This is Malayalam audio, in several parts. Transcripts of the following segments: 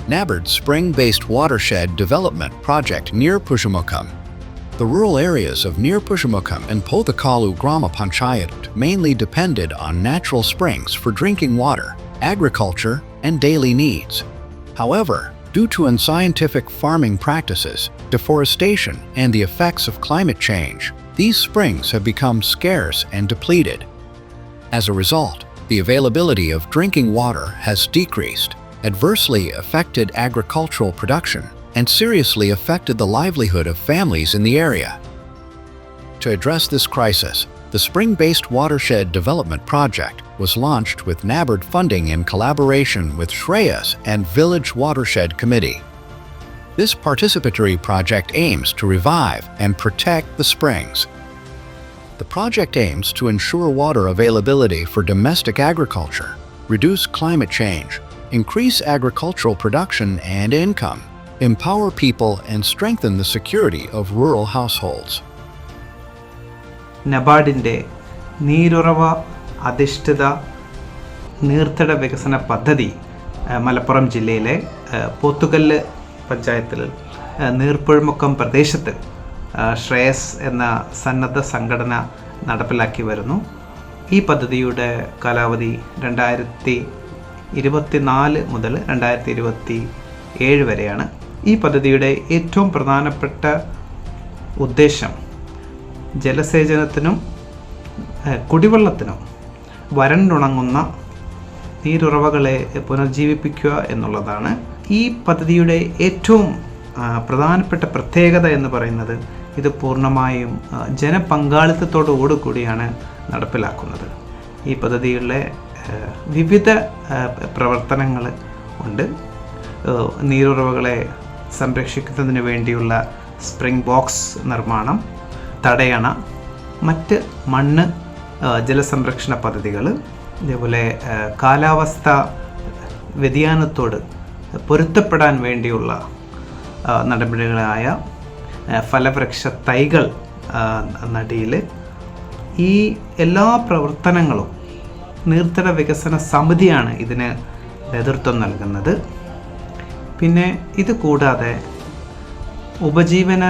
NABARD spring-based watershed development project near Pushamukam. The rural areas of near Pushamukam and Pothakalu Grama Panchayat mainly depended on natural springs for drinking water, agriculture, and daily needs. However, due to unscientific farming practices, deforestation, and the effects of climate change, these springs have become scarce and depleted. As a result, the availability of drinking water has decreased, adversely affected agricultural production, and seriously affected the livelihood of families in the area. To address this crisis, the spring-based watershed development project was launched with NABARD funding in collaboration with Shreyas and Village Watershed Committee. This participatory project aims to revive and protect the springs. The project aims to ensure water availability for domestic agriculture, reduce climate change, increase agricultural production and income, empower people, and strengthen the security of rural households. നബാർഡിൻ്റെ നീരുറവ അധിഷ്ഠിത നീർത്തട വികസന പദ്ധതി മലപ്പുറം ജില്ലയിലെ പോത്തുകല്ല് പഞ്ചായത്തിൽ നീർപ്പുഴമുക്കം പ്രദേശത്ത് ശ്രേയസ് എന്ന സന്നദ്ധ സംഘടന നടപ്പിലാക്കി വരുന്നു. ഈ പദ്ധതിയുടെ കാലാവധി 2024 മുതൽ 2027 വരെയാണ്. ഈ പദ്ധതിയുടെ ഏറ്റവും പ്രധാനപ്പെട്ട ഉദ്ദേശം ജലസേചനത്തിനും കുടിവെള്ളത്തിനും വരണ്ടുണങ്ങുന്ന നീരുറവകളെ പുനർജീവിപ്പിക്കുക എന്നുള്ളതാണ്. ഈ പദ്ധതിയുടെ ഏറ്റവും പ്രധാനപ്പെട്ട പ്രത്യേകത എന്ന് പറയുന്നത് ഇത് പൂർണ്ണമായും ജനപങ്കാളിത്തത്തോടു കൂടിയാണ് നടപ്പിലാക്കുന്നത്. ഈ പദ്ധതിയിലെ വിവിധ പ്രവർത്തനങ്ങൾ ഉണ്ട്. നീരുറവകളെ സംരക്ഷിക്കുന്നതിന് വേണ്ടിയുള്ള സ്പ്രിംഗ് ബോക്സ് നിർമ്മാണം, തടയണ, മറ്റ് മണ്ണ് ജലസംരക്ഷണ പദ്ധതികൾ, ഇതേപോലെ കാലാവസ്ഥ വ്യതിയാനത്തോട് പൊരുത്തപ്പെടാൻ വേണ്ടിയുള്ള നടപടികളായ ഫലവൃക്ഷ തൈകൾ നടീൽ, ഈ എല്ലാ പ്രവർത്തനങ്ങളും നീർത്തട വികസന സമിതിയാണ് ഇതിന് നേതൃത്വം നൽകുന്നത്. പിന്നെ ഇത് കൂടാതെ ഉപജീവന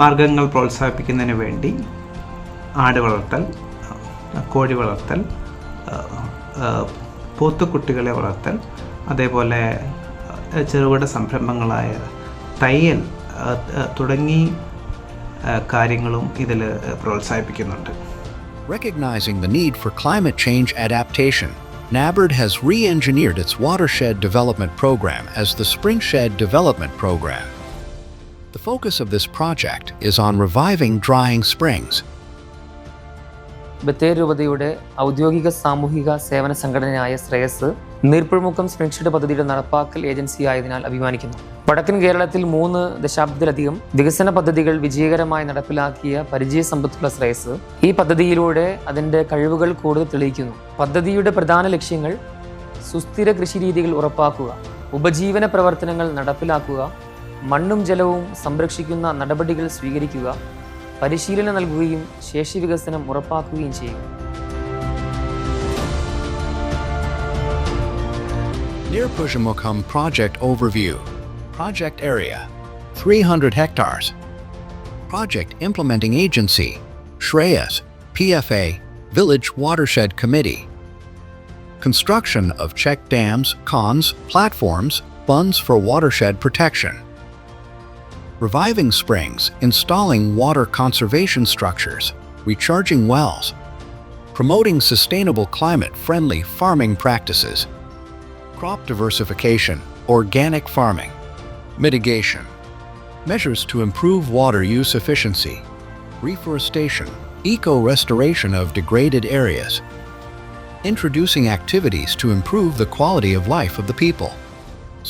മാർഗങ്ങൾ പ്രോത്സാഹിപ്പിക്കുന്നതിന് വേണ്ടി ആട് വളർത്തൽ, കോഴി വളർത്തൽ, പോത്തുകുട്ടികളെ വളർത്തൽ, അതേപോലെ ചെറുകിട സംരംഭങ്ങളായ തയ്യൽ തുടങ്ങി കാര്യങ്ങളും ഇതിൽ പ്രോത്സാഹിപ്പിക്കുന്നുണ്ട്. Recognizing the need for climate change adaptation, NABARD has re-engineered its watershed development program as the Springshed Development Program. The focus of this project is on reviving drying springs. Bathery രൂപതയുടെ ഔദ്യോഗിക സാമൂഹിക സേവന സംഘടനയായ ശ്രേയസ് നീർപ്പുഴമുക്കം സ്പ്രിംഗ്ഷെഡ് പദ്ധതിയുടെ നടപ്പാക്കൽ ഏജൻസിയായതിനാൽ അഭിമാനിക്കുന്നു. വടക്കൻ കേരളത്തിൽ 3 ദശാബ്ദത്തിലധികം വികസന പദ്ധതികൾ വിജയകരമായി നടപ്പിലാക്കിയ പരിചയസമ്പത്തുള്ള ശ്രേയസ് ഈ പദ്ധതിയിലൂടെ അതിൻ്റെ കഴിവുകൾ കൂടുതൽ തെളിയിക്കുന്നു. പദ്ധതിയുടെ പ്രധാന ലക്ഷ്യങ്ങൾ സുസ്ഥിര കൃഷിരീതികൾ ഉറപ്പാക്കുക, ഉപജീവന പ്രവർത്തനങ്ങൾ നടപ്പിലാക്കുക, മണ്ണും ജലവും സംരക്ഷിക്കുന്ന നടപടികൾ സ്വീകരിക്കുക, പരിശീലനം നൽകുകയും ശേഷി വികസനം ഉറപ്പാക്കുകയും ചെയ്യുക. Near Pushamukam Project Overview. Project Area 300 hectares. Project Implementing Agency Shreyas, PFA, Village Watershed Committee. Construction of check dams, ponds, platforms, funds for watershed protection. Reviving springs, installing water conservation structures, recharging wells. Promoting sustainable climate-friendly farming practices. Crop diversification, organic farming. Mitigation. Measures to improve water use efficiency. Reforestation, eco-restoration of degraded areas. Introducing activities to improve the quality of life of the people.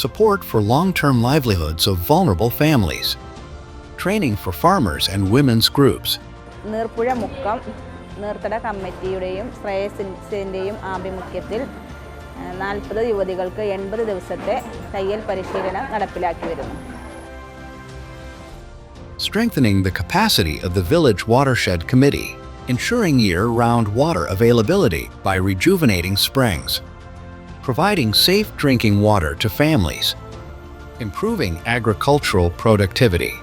Support for long-term livelihoods of vulnerable families. Training for farmers and women's groups. നീർപ്പുഴമുക്കം നീർത്തട കമ്മിറ്റിയുടെയും ശ്രേയസിൻ്റെയും ആഭിമുഖ്യത്തിൽ 40 യുവതികൾക്ക് 80 ദിവസത്തെ തയ്യൽ പരിശീലനം നടപ്പിലാക്കി വരുന്നു. Strengthening the capacity of the Village Watershed Committee, ensuring year-round water availability by rejuvenating springs. Providing safe drinking water to families. improving agricultural productivity,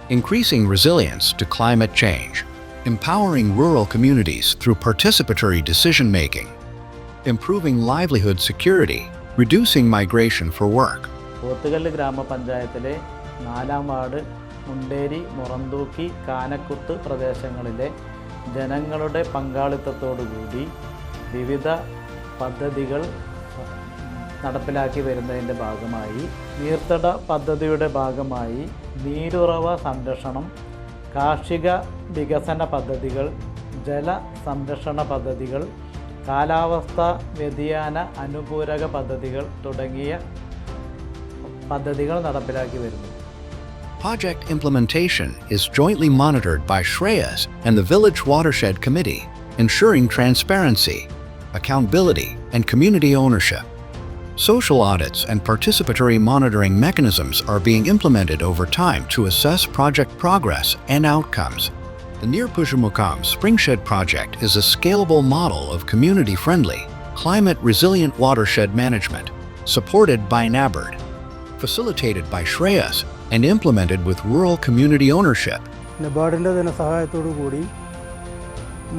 increasing resilience to climate change, empowering rural communities through participatory decision-making, improving livelihood security, reducing migration for work. Pothukallu ഗ്രാമപഞ്ചായത്തിലെ 4-ാം വാർഡ് മുണ്ടേരി, മുറന്തൂക്കി, കാനക്കുത്ത് പ്രദേശങ്ങളിലെ ജനങ്ങളുടെ പങ്കാളിത്തത്തോടുകൂടി വിവിധ പദ്ധതികൾ നടപ്പിലാക്കി വരുന്നതിൻ്റെ ഭാഗമായി നീർത്തട പദ്ധതിയുടെ ഭാഗമായി നീരുറവ സംരക്ഷണം, കാർഷിക വികസന പദ്ധതികൾ, ജല സംരക്ഷണ പദ്ധതികൾ, കാലാവസ്ഥാ വ്യതിയാന അനുപൂരക പദ്ധതികൾ തുടങ്ങിയ പദ്ധതികൾ നടപ്പിലാക്കി വരുന്നു. Project implementation is jointly monitored by Shreyas and the Village Watershed Committee, ensuring transparency, accountability, and community ownership. Social audits and participatory monitoring mechanisms are being implemented over time to assess project progress and outcomes. The Near Pushumukam Springshed project is a scalable model of community-friendly, climate-resilient watershed management, supported by NABARD, facilitated by Shreyas, and implemented with rural community ownership. നബാർഡിൻ്റെ ധനസഹായത്തോടു കൂടി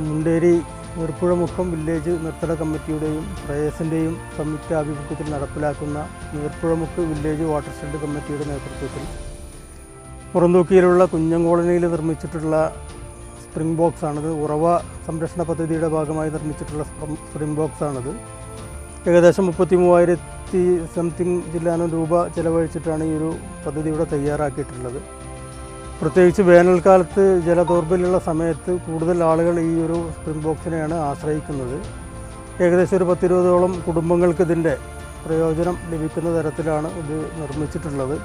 മുണ്ടേരി നീർപ്പുഴമുക്കം വില്ലേജ് നിർത്തട കമ്മിറ്റിയുടെയും ശ്രേയസിൻ്റെയും സംയുക്ത ആഭിമുഖ്യത്തിൽ നടപ്പിലാക്കുന്ന നീർപ്പുഴമുക്ക് വില്ലേജ് വാട്ടർഷെഡ് കമ്മിറ്റിയുടെ നേതൃത്വത്തിൽ പുറന്തൂക്കിയിലുള്ള കുഞ്ഞൻ കോളനിയിൽ നിർമ്മിച്ചിട്ടുള്ള സ്പ്രിംഗ് ബോക്സാണിത്. ഉറവ സംരക്ഷണ പദ്ധതിയുടെ ഭാഗമായി നിർമ്മിച്ചിട്ടുള്ള സ്പ്രിംഗ് ബോക്സാണിത്. ഏകദേശം 33,000 സംതിങ് ചില്ലാനം രൂപ ചെലവഴിച്ചിട്ടാണ് ഈ ഒരു പദ്ധതി ഇവിടെ തയ്യാറാക്കിയിട്ടുള്ളത്. പ്രത്യേകിച്ച് വേനൽക്കാലത്ത് ജലദൗർബല്യമുള്ള സമയത്ത് കൂടുതൽ ആളുകൾ ഈ ഒരു സ്പ്രിംഗ് ബോക്സിനെയാണ് ആശ്രയിക്കുന്നത്. ഏകദേശം ഒരു 10-20ഓളം കുടുംബങ്ങൾക്ക് ഇതിൻ്റെ പ്രയോജനം ലഭിക്കുന്ന തരത്തിലാണ് ഇത് നിർമ്മിച്ചിട്ടുള്ളത്.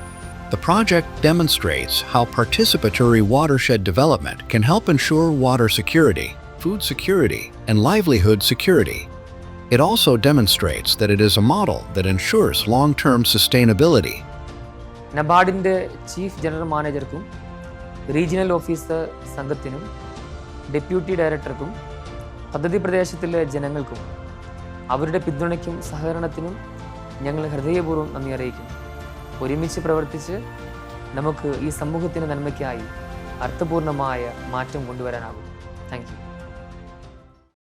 The project demonstrates how participatory watershed development can help ensure water security, food security, and livelihood security. It also demonstrates that it is a model that ensures long-term sustainability. നബാർഡിൻ്റെ ചീഫ് ജനറൽ മാനേജർക്കും റീജിയണൽ ഓഫീസർ സംഘത്തിനും ഡെപ്യൂട്ടി ഡയറക്ടർക്കും പദ്ധതി പ്രദേശത്തിലെ ജനങ്ങൾക്കും അവരുടെ പിന്തുണയ്ക്കും സഹകരണത്തിനും ഞങ്ങൾ ഹൃദയപൂർവ്വം നന്ദി അറിയിക്കുന്നു. ഒരുമിച്ച് പ്രവർത്തിച്ച് നമുക്ക് ഈ സമൂഹത്തിൻ്റെ നന്മയ്ക്കായി അർത്ഥപൂർണമായ മാറ്റം കൊണ്ടുവരാനാകും. Thank you.